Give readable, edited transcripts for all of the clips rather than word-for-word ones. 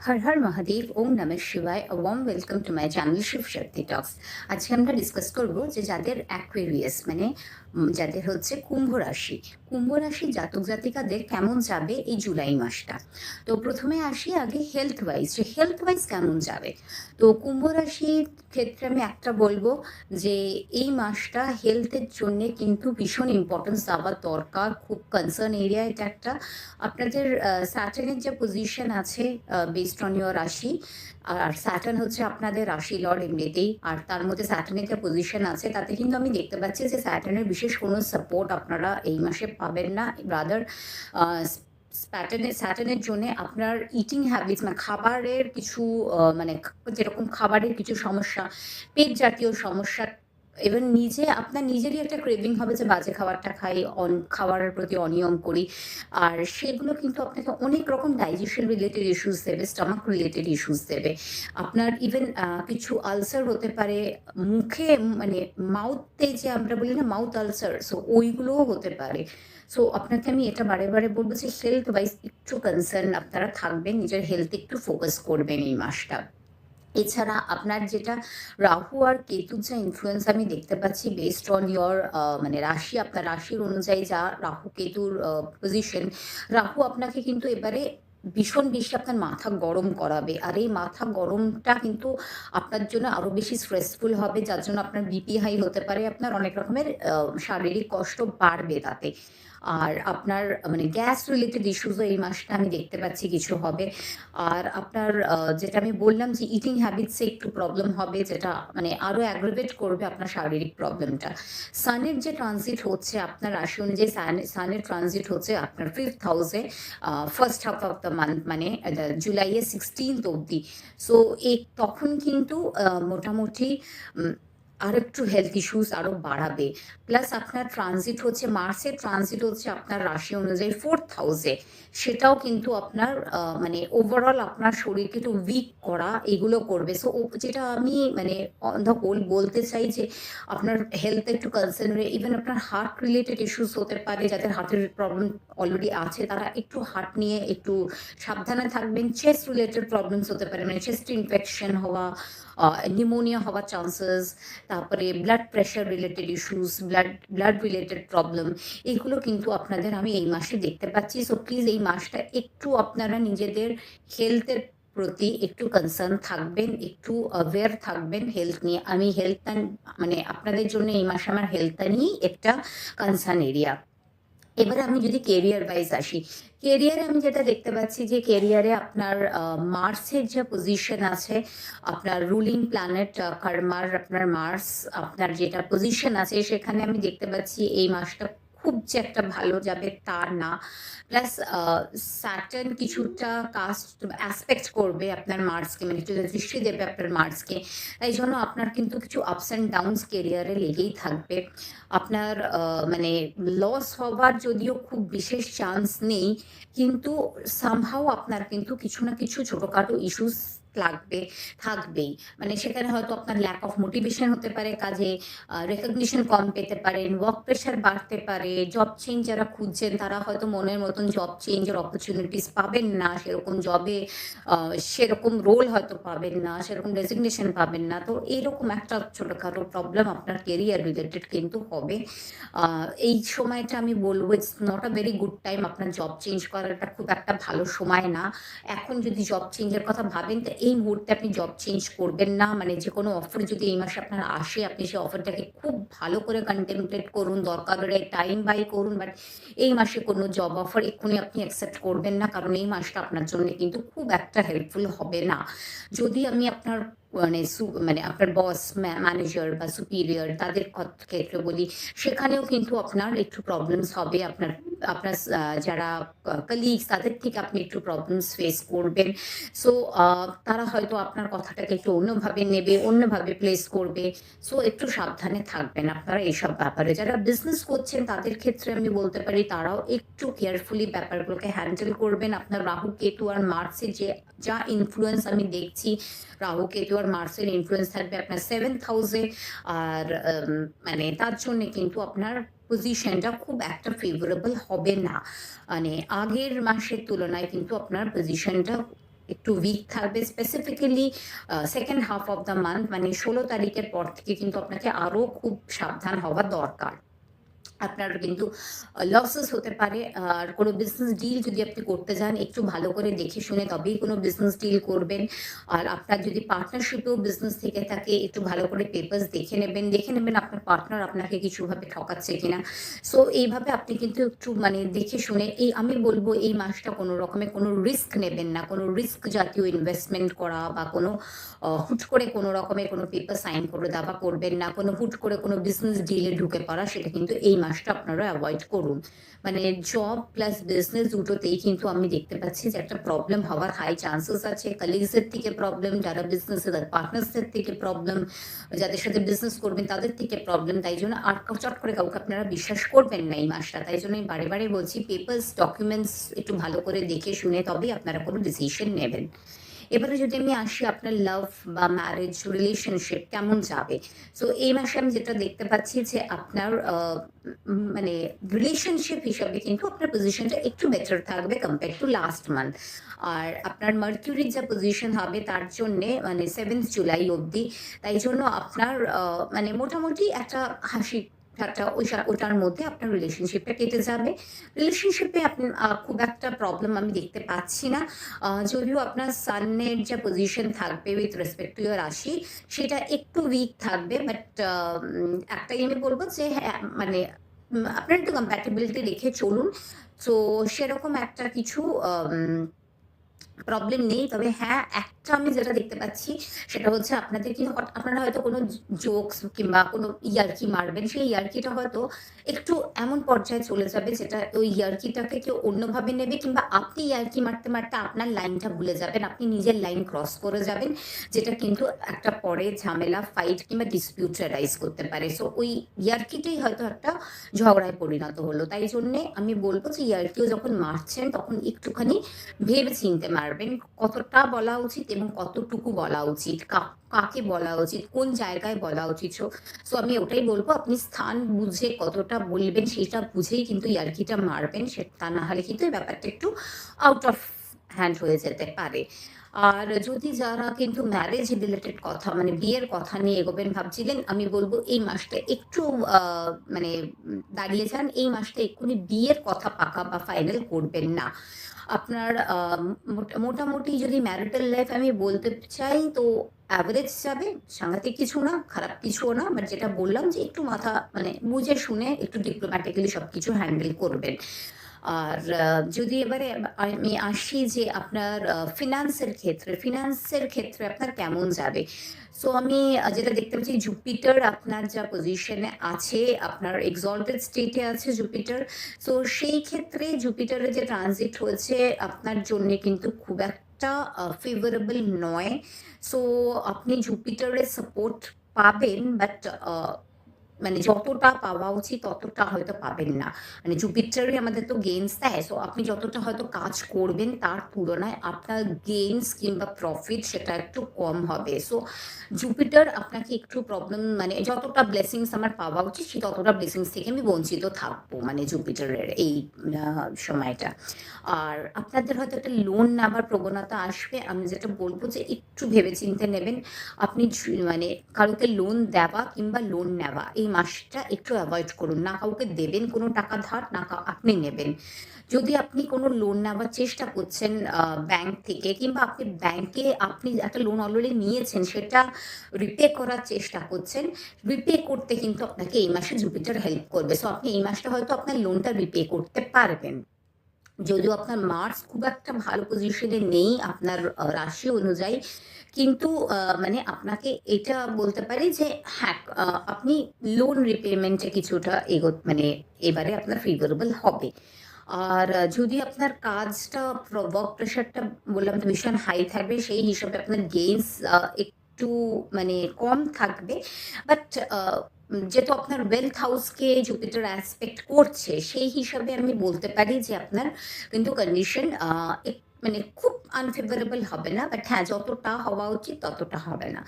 হর হর মহাদেব, ওম নমঃ শিবায়, a warm welcome to my channel Shiva শক্তি টক্স। আজকে আমরা ডিসকাস করব যে যাদের অ্যাকুয়ারিয়াস মানে যাদের হচ্ছে কুম্ভ রাশি জাতক জাতিকাদের কেমন যাবে এই জুলাই মাসটা। তো প্রথমে আসি আগে হেলথ ওয়াইজ কেমন যাবে। তো কুম্ভ রাশির ক্ষেত্রে আমি একটা বলবো যে এই মাসটা হেলথের জন্য কিন্তু ভীষণ ইম্পর্টেন্স দেওয়া দরকার, খুব কনসার্ন এরিয়া এটা একটা। আপনাদের স্যাটার্নের যে পজিশন আছে বেসড অন ইউর রাশি, আর স্যাটার্ন হচ্ছে আপনাদের রাশি লর্ড এমনিতেই, আর তার মধ্যে স্যাটার্নের যে পজিশন আছে তাতে কিন্তু আমি দেখতে পাচ্ছি যে স্যাটার্নের বিশেষ কোনো সাপোর্ট আপনারা এই মাসে পাবেন না। রাদার স্যাটার্নের জন্য আপনার ইটিং হ্যাবিটস মানে খাবারের কিছু মানে যেরকম খাবারের কিছু সমস্যা, পেট জাতীয় সমস্যা, এবার আপনার নিজেরই একটা ক্রেভিং হবে যে বাজে খাবারটা খাই, খাবারের প্রতি অনিয়ম করি, আর সেগুলো কিন্তু আপনাকে অনেক রকম ডাইজেশন রিলেটেড ইস্যুস দেবে, স্টমাক রিলেটেড ইস্যুস দেবে। আপনার ইভেন কিছু আলসার হতে পারে মুখে, মানে মাউথে যে আমরা বলি না মাউথ আলসার, সো ওইগুলোও হতে পারে। সো আপনাকে আমি এটা বারে বারে বলবো যে হেলথ ওয়াইজ একটু কনসার্ন আপনারা থাকবেন, নিজের হেলথ একটু ফোকাস করবেন এই মাসটা। এছাড়া আপনার যেটা রাহু আর কেতুর যা ইনফ্লুয়েন্স আমি দেখতে পাচ্ছি বেসড অন ইয়োর মানে রাশি, আপনার রাশির অনুযায়ী যা রাহু কেতুর পজিশন, রাহু আপনাকে কিন্তু এবারে ভীষণ বেশি আপনার মাথা গরম করাবে, আর এই মাথা গরমটা কিন্তু আপনার জন্য আরো বেশি স্ট্রেসফুল হবে, যার জন্য আপনার বিপি হাই হতে পারে, আপনার অনেক রকমের শারীরিক কষ্ট বাড়বে তাতে। আর আপনার মানে গ্যাস রিলেটেড ইস্যুসও এই মাসটা আমি দেখতে পাচ্ছি কিছু হবে। আর আপনার যেটা আমি বললাম যে ইটিং হ্যাবিটসে একটু প্রবলেম হবে, যেটা মানে আরো অ্যাগ্রাভেট করবে আপনার শারীরিক প্রবলেমটা। সানের যে ট্রানজিট হচ্ছে আপনার রাশি অনুযায়ী, সানের ট্রানজিট হচ্ছে আপনার 5th হাউসে first half of the month, মানে জুলাইয়ের 16th অবধি। সো তখন কিন্তু মোটামুটি আর একটু হেলথ ইস্যুস আরো বাড়াবে। প্লাস আপনার ট্রানজিট হচ্ছে মার্সের ট্রানজিট হচ্ছে আপনার রাশি অনুযায়ী 4th হাউসে, সেটাও কিন্তু আপনার মানে ওভারঅল আপনার শরীরকে একটু উইক করা এগুলো করবে। সো যেটা আমি মানে অন দ্য হোল বলতে চাই যে আপনার হেলথ একটু কনসার্ন হয়ে, ইভেন আপনার হার্ট রিলেটেড ইস্যুস হতে পারে, যাদের হার্টের প্রবলেম অলরেডি আছে তারা একটু হার্ট নিয়ে একটু সাবধানে থাকবেন। চেস্ট রিলেটেড প্রবলেমস হতে পারে, মানে চেস্ট ইনফেকশন হওয়া, নিউমোনিয়া হওয়ার চান্সেস, তারপরে blood pressure related issues, blood related problem, এগুলো কিন্তু আপনাদের আমি এই মাসে দেখতে পাচ্ছি। সো প্লিজ এই মাসটা একটু আপনারা নিজেদের হেলথের প্রতি একটু কনসার্ন থাকবেন, একটু অ্যাওয়্যার থাকবেন হেলথ নিয়ে। আমি হেলথটা মানে আপনাদের জন্য এই মাসে আমার হেলথটা নিয়েই একটা কনসার্ন এরিয়া। এবারে আমি যদি কেরিয়ার ওয়াইজ আসি, কেরিয়ারে আমি যেটা দেখতে পাচ্ছি যে কেরিয়ারে আপনার মার্সের যে পজিশন আছে, আপনার রুলিং প্ল্যানেট কর্মার আপনার মার্স, আপনার যেটা পজিশন আছে সেখানে আমি দেখতে পাচ্ছি এই মাসটা খুব যে একটা ভালো যাবে তা না। প্লাস স্যাটার্ন কিছুটা কাস্ট অ্যাসপেক্ট করবে আপনার মার্সকে, মানে কিছু দৃষ্টি দেবে আপনার মার্সকে। তাই জন্য আপনার কিন্তু কিছু আপস অ্যান্ড ডাউনস কেরিয়ারে লেগেই থাকবে। আপনার মানে লস হওয়ার যদিও খুব বিশেষ চান্স নেই, কিন্তু সামহাও আপনার কিন্তু কিছু না কিছু ছোটখাটো ইস্যুস থাকবেই। মানে সেখানে হয়তো আপনার ল্যাক অফ মোটিভেশন হতে পারে, কাজে রেকগনিশন কম পেতে পারেন, ওয়ার্ক প্রেশার বাড়তে পারে, জব চেঞ্জ যারা খুঁজছেন তারা হয়তো মনের মতন জব চেঞ্জের অপরচুনিটিস পাবেন না, সেরকম জবে সেরকম রোল হয়তো পাবেন না, সেরকম ডেজিগনেশন পাবেন না। তো এইরকম একটা ছোটখাটো প্রবলেম আপনার কেরিয়ার রিলেটেড কিন্তু হবে। এই সময়টা আমি বলবো it's not a very good time, আপনার জব চেঞ্জ করাটা খুব একটা ভালো সময় না। এখন যদি জব চেঞ্জের কথা ভাবেন তো এই মুহূর্তে আপনি জব চেঞ্জ করবেন না। মানে যে কোনো অফার যদি এই মাসে আপনার আসে, আপনি সেই অফারটাকে খুব ভালো করে কন্টেমপ্লেট করুন, দরকার হলে টাইম বাই করুন, বাট এই মাসে কোনো জব অফার এক্ষুনি আপনি অ্যাকসেপ্ট করবেন না, কারণ এই মাসটা আপনার জন্য কিন্তু খুব একটা হেল্পফুল হবে না। যদি আমি আপনার মানে আপনার বস, ম্যানেজার বা সুপিরিয়র তাদের ক্ষেত্রে বলি, সেখানেও কিন্তু আপনার একটু প্রবলেমস হবে। আপনার আপনার যারা কলিগস তাদের থেকে আপনি একটু প্রবলেমস ফেস করবেন। সো তারা হয়তো আপনার কথাটাকে একটু অন্যভাবে নেবে, অন্যভাবে প্লেস করবে। সো একটু সাবধানে থাকবেন আপনারা এইসব ব্যাপারে। যারা বিজনেস করছেন তাদের ক্ষেত্রে আমি বলতে পারি তারাও একটু কেয়ারফুলি ব্যাপারগুলোকে হ্যান্ডেল করবেন। আপনার রাহু কেতু আর মার্সের যা ইনফ্লুয়েন্স আমি দেখছি, রাহু কেতু আর মার্সের ইনফ্লুয়েন্স থাকবে আপনার 7th হাউসে, আর মানে তার জন্য কিন্তু আপনার পজিশনটা খুব একটা ফেভারেবল হবে না। মানে আগের মাসের তুলনায় কিন্তু আপনার পজিশনটা একটু উইক থাকবে। Specifically second half of the month মানে ১৬ তারিখের পর থেকে কিন্তু আপনাকে আরো খুব সাবধান হওয়া দরকার। আপনার কিন্তু লসেস হতে পারে। আর কোনো বিজনেস ডিল যদি আপনি করতে যান, একটু ভালো করে দেখে শুনে তবেই কোনো বিজনেস ডিল করবেন। আর আপনার যদি পার্টনারশিপেও বিজনেস থেকে থাকে, একটু ভালো করে পেপারস দেখে নেবেন আপনার পার্টনার আপনাকে কিছুভাবে ঠকাচ্ছে কিনা। সো এইভাবে আপনি কিন্তু একটু মানে দেখে শুনে আমি বলব এই মাসটা কোনো রকমের কোনো রিস্ক নেবেন না। কোনো রিস্ক জাতীয় ইনভেস্টমেন্ট করা বা কোনো হুট করে কোনো রকমের কোনো পেপার সাইন করে দেওয়া করবেন না। কোনো হুট করে কোনো বিজনেস ডিলে ঢুকে পড়া সেটা কিন্তু এই মাসটা আপনারা এভয়েড করুন। মানে জব প্লাস বিজনেস দুটোতেই কিন্তু আমি দেখতে পাচ্ছি যে একটা প্রবলেম হওয়ার হাই চান্সেস আছে। কলিগসের থেকে প্রবলেম, যারা বিজনেসে তাদের পার্টনার্সদের থেকে প্রবলেম, যাদের সাথে বিজনেস করবেন তাদের থেকে প্রবলেম। তাই জন্য আর চট করে কাউকে আপনারা বিশ্বাস করবেন না এই মাসটা। তাই জন্য আমি বারে বলছি পেপারস, ডকুমেন্টস একটু ভালো করে দেখে শুনে তবেই আপনারা কোনো ডিসিশন নেবেন। এবারে যদি আমি আসি আপনার লাভ বা ম্যারেজ রিলেশনশিপ কেমন যাবে? সো এই মাসে আমি যেটা দেখতে পাচ্ছি যে আপনার মানে রিলেশনশিপ হিসাবে কিন্তু আপনার পজিশনটা একটু বেটার থাকবে কম্পেয়ার টু লাস্ট মান্থ। আর আপনার মার্কিউরির যা পজিশন হবে তার জন্যে মানে 7th জুলাই অবধি। তাই জন্য আপনার মানে মোটামুটি একটা হাসি ঠাট্টা ওটার মধ্যে আপনার রিলেশনশিপটা কেটে যাবে। রিলেশনশিপে আপনি খুব একটা প্রবলেম আমি দেখতে পাচ্ছি না। যদিও আপনার সানের যে পজিশন থাকবে উইথ রেসপেক্ট টু ইয়োর রাশি, সেটা একটু উইক থাকবে। বাট একটাই আমি বলব যে হ্যাঁ, মানে আপনার একটু কম্প্যাটিবিলিটি রেখে চলুন। তো সেরকম একটা কিছু প্রবলেম নেই। তবে হ্যাঁ, একটা আমি যেটা দেখতে পাচ্ছি সেটা হচ্ছে আপনাদের কিন্তু আপনারা হয়তো কোনো জোকস কিংবা কোনো ইয়ার্কি মারবেন। সেই ইয়ার্কিটা হয়তো একটু এমন পর্যায়ে চলে যাবে যেটা ওই ইয়ার্কিটাকে কেউ অন্যভাবে নেবে, কিংবা আপনি ইয়ার্কি মারতে আপনার লাইনটা ভুলে যাবেন। আপনি নিজের লাইন ক্রস করে যাবেন। যেটা কিন্তু একটা পরে ঝামেলা, ফাইট কিংবা ডিসপিউট রাইজ করতে পারে। সো ওই ইয়ার্কিটাই হয়তো একটা ঝগড়ায় পরিণত হলো। তাই জন্যে আমি বলব যে ইয়ার্কিও যখন মারছেন তখন একটুখানি ভেবে চিনতে মারবেন। কতটা বলা উচিত এবং কতটুকু বলা উচিত, কাকে বলা উচিত, কোন জায়গায় বলা উচিত। সো আমি ওটাই বলব, আপনি স্থান বুঝে কতটা বলবেন সেটা বুঝেই কিন্তু ইয়ার্কিটা মারবেন। তা না হলে কিন্তু এই ব্যাপারটা একটু আউট অফ হ্যান্ড হয়ে যেতে পারে। আর যদি যারা কিন্তু ম্যারেজ রিলেটেড কথা মানে বিয়ের কথা নিয়ে এগোবেন ভাবছিলেন, আমি বলব এই মাসটা একটু মানে দাঁড়িয়ে যান। এই মাসটা এক্ষুনি বিয়ের কথা পাকা বা ফাইনাল করবেন না। আপনার মোটামুটি যদি ম্যারিটাল লাইফ আমি বলতে চাই তো অ্যাভারেজ যাবে। সাংঘাতিক কিছু না, খারাপ কিছুও না। বাট যেটা বললাম যে একটু মাথা মানে বুঝে শুনে একটু ডিপ্লোম্যাটিক্যালি সবকিছু হ্যান্ডেল করবেন। আর যদি এবারে আমি আসি যে আপনার ফিন্যান্সের ক্ষেত্রে আপনার কেমন যাবে? সো আমি যেটা দেখতে পাচ্ছি জুপিটার আপনার যা পজিশনে আছে, আপনার এক্সalted স্টেটে আছে জুপিটার। সো সেই ক্ষেত্রে জুপিটারের যে ট্রানজিট হয়েছে আপনার জন্যে কিন্তু খুব একটা ফেভারেবল নয়। সো আপনি জুপিটারের সাপোর্ট পাবেন, বাট মানে যতটা পাওয়া উচিত ততটা হয়তো পাবেন না। মানে জুপিটারই আমাদের তো গেইনস দেয়। সো আপনি যতটা হয়তো কাজ করবেন তার তুলনায় আপনার গেইনস কিংবা প্রফিট সেটা একটু কম হবে। সো জুপিটার আপনাকে একটু প্রবলেম মানে যতটা ব্লেসিংস আমার পাওয়া উচিত সে ততটা ব্লেসিংস থেকে আমি বঞ্চিত থাকবো মানে জুপিটারের এই সময়টা। আর আপনাদের হয়তো একটা লোন নেওয়ার প্রবণতা আসবে। আমি যেটা বলবো যে একটু ভেবেচিন্তে নেবেন। আপনি মানে কাউকে লোন দেওয়া কিংবা লোন নেওয়া এই মাসটা একটু অ্যাভয়েড করুন। না কাউকে দেবেন কোনো টাকা ধার, না আপনি নেবেন। যদি আপনি কোনো লোন নেওয়ার চেষ্টা করছেন ব্যাংক থেকে, কিংবা আপনি একটা লোন অলরেডি নিয়েছেন সেটা রিপে করার চেষ্টা করছেন, রিপে করতে কিন্তু আপনাকে এই মাসে জুপিটার হেল্প করবে। সো আপনি এই মাসটা হয়তো আপনার লোনটা রিপে করতে পারবেন। যদিও আপনার মার্স খুব একটা ভালো পজিশনে নেই আপনার রাশি অনুযায়ী, কিন্তু মানে আপনাকে এটা বলতে পারি যে হ্যাঁ, আপনি লোন রিপেমেন্টে কিছুটা মানে এবারে আপনার ফেভারেবল হবে। আর যদি আপনার কাজটা ওয়ার্ক প্রেশারটা বললাম তো ভীষণ হাই থাকবে, সেই হিসাবে আপনার গেইনস একটু মানে কম থাকবে। বাট যেহেতু আপনার ওয়েলথ হাউসকে জুপিটার অ্যাসপেক্ট করছে সেই হিসাবে আমি বলতে পারি যে আপনার কিন্তু কন্ডিশন মানে খুব আনফেভারেবল হবে না, বাট হ্যাঁ, যতটা হওয়া উচিত ততটা হবে না।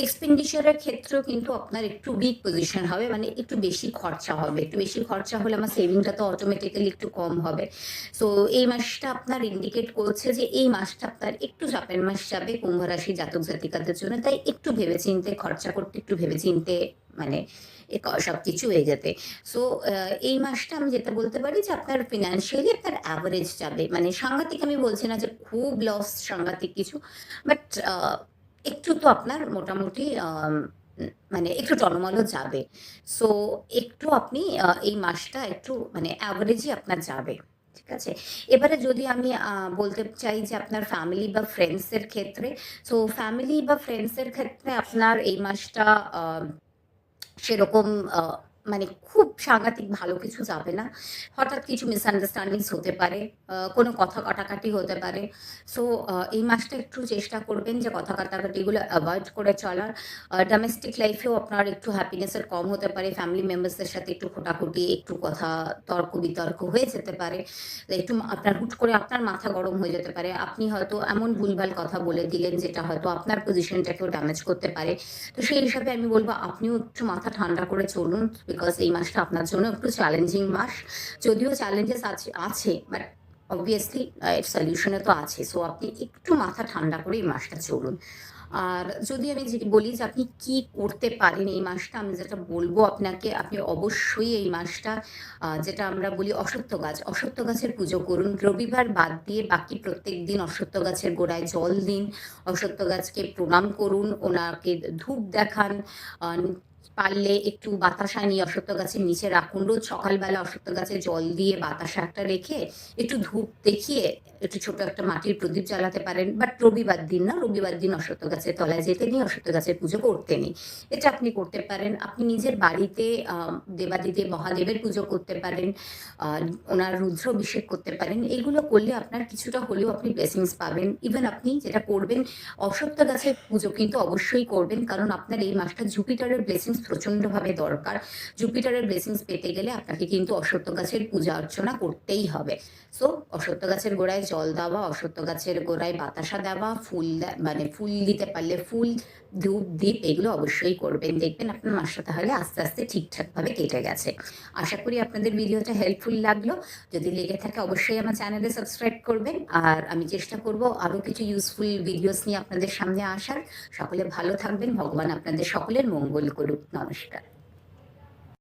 এক্সপেন্ডিচারের ক্ষেত্রেও কিন্তু আপনার একটু উইক পজিশন হবে, মানে একটু বেশি খরচা হবে। একটু বেশি খরচা হলে আমার সেভিংটা তো অটোমেটিক্যালি একটু কম হবে। সো এই মাসটা আপনার ইন্ডিকেট করছে যে এই মাসটা আপনার একটু চাপের মাস যাবে কুম্ভ রাশি জাতক জাতিকাদের জন্য। তাই একটু ভেবেচিন্তে খরচা করতে, একটু ভেবেচিন্তে মানে সবকিছু হয়ে যেতে। সো এই মাসটা আমি যেটা বলতে পারি যে আপনার ফিন্যান্সিয়ালি আপনার অ্যাভারেজ যাবে। মানে সাংঘাতিক আমি বলছি না যে খুব লস সাংঘাতিক কিছু। বাট একটু তো আপনার মোটামুটি মানে একটু টনমনও যাবে। সো একটু আপনি এই মাসটা একটু মানে অ্যাভারেজই আপনার যাবে। ঠিক আছে? এবারে যদি আমি বলতে চাই যে আপনার ফ্যামিলি বা ফ্রেন্ডস এর ক্ষেত্রে, সো ফ্যামিলি বা ফ্রেন্ডস এর ক্ষেত্রে আপনার এই মাসটা আ সেরকম আ মানে খুব সাংঘাতিক ভালো কিছু যাবে না। হঠাৎ কিছু মিসআন্ডারস্ট্যান্ডিংস হতে পারে। কোনো কথা কাটাকাটি হতে পারে। সো এই মাসটা একটু চেষ্টা করবেন যে কথা কাটাকাটিগুলো এভয়েড করে চলার। ডোমেস্টিক লাইফেও আপনার একটু হ্যাপিনেস এর কম হতে পারে। ফ্যামিলি মেম্বারস এর সাথে একটু খোটাখুটি, একটু কথা তর্ক-বিতর্ক হয়ে যেতে পারে। একটু আপনার হুট করে আপনার মাথা গরম হয়ে যেতে পারে। আপনি হয়তো এমন ভুলভাল কথা বলে দিলেন যেটা হয়তো আপনার পজিশনটাকেও ড্যামেজ করতে পারে। তো সেই হিসাবে আমি বলব আপনিও একটু মাথা ঠান্ডা করে চলুন। বিকজ এই মাসটা আপনার জন্য একটু চ্যালেঞ্জিং মাস। যদিও চ্যালেঞ্জেস আছে বাট অবভিয়াসলি এর সলিউশন ও তো আছে। সো আপনি একটু মাথা ঠান্ডা করে এই মাসটা চলুন। আর যদি আমি বলি যে আপনি কি করতে পারেন এই মাসটা, আমি যেটা বলব আপনাকে, আপনি অবশ্যই এই মাসটা যেটা আমরা বলি অশ্বত্থ গাছের পুজো করুন। রবিবার বাদ দিয়ে বাকি প্রত্যেকদিন অশ্বত্থ গাছের গোড়ায় জল দিন। অশ্বত্থ গাছকে প্রণাম করুন, ওনাকে ধূপ দেখান। আ পারলে একটু বাতাসা নিয়ে অশ্বত্থ গাছের নিচে রাখুন। রোজ সকালবেলা অশ্বত্থ গাছে জল দিয়ে বাতাসা একটা রেখে একটু ধূপ দেখিয়ে একটু ছোট একটা মাটির প্রদীপ জ্বালাতে পারেন। বাট রবিবার দিন না, রবিবার দিন অশ্বত্থ গাছের তলায় যেতে নেই, অশ্বত্থ গাছের পুজো করতে নেই। এটা আপনি করতে পারেন। আপনি নিজের বাড়িতে দেবাদিদেব মহাদেবের পুজো করতে পারেন। আ ওনার রুদ্রাভিষেক করতে পারেন। এগুলো করলে আপনার কিছুটা হলেও আপনি ব্লেসিংস পাবেন। ইভেন আপনি যেটা করবেন, অশ্বত্থ গাছের পুজো কিন্তু অবশ্যই করবেন। কারণ আপনার এই মাসটা জুপিটারের ব্লেসিংস প্রচন্ডভাবে দরকার। জুপিটারের ব্লেসিংস পেতে গেলে আপনাকে কিন্তু অশ্বত্থ গাছের পূজা অর্চনা করতেই হবে। সো অশ্বত্থ গাছের গোড়ায় জল দেওয়া, অশ্বত্থ গাছের গোড়ায় বাতাসা দেওয়া, মানে ফুল দিতে পারলে ফুল, ধূপ, দ্বীপ এগুলো অবশ্যই করবেন। দেখবেন আপনার মাসটা তাহলে আস্তে, আস্তে ঠিকঠাকভাবে কেটে গেছে। আশা করি আপনাদের ভিডিওটা হেল্পফুল লাগলো। যদি লেগে থাকে অবশ্যই আমার চ্যানেলে সাবস্ক্রাইব করবেন। আর আমি চেষ্টা করব আরো কিছু ইউজফুল ভিডিওস নিয়ে আপনাদের সামনে আসার। সকলে ভালো থাকবেন। ভগবান আপনাদের সকলের মঙ্গল করুক। নমস্কার।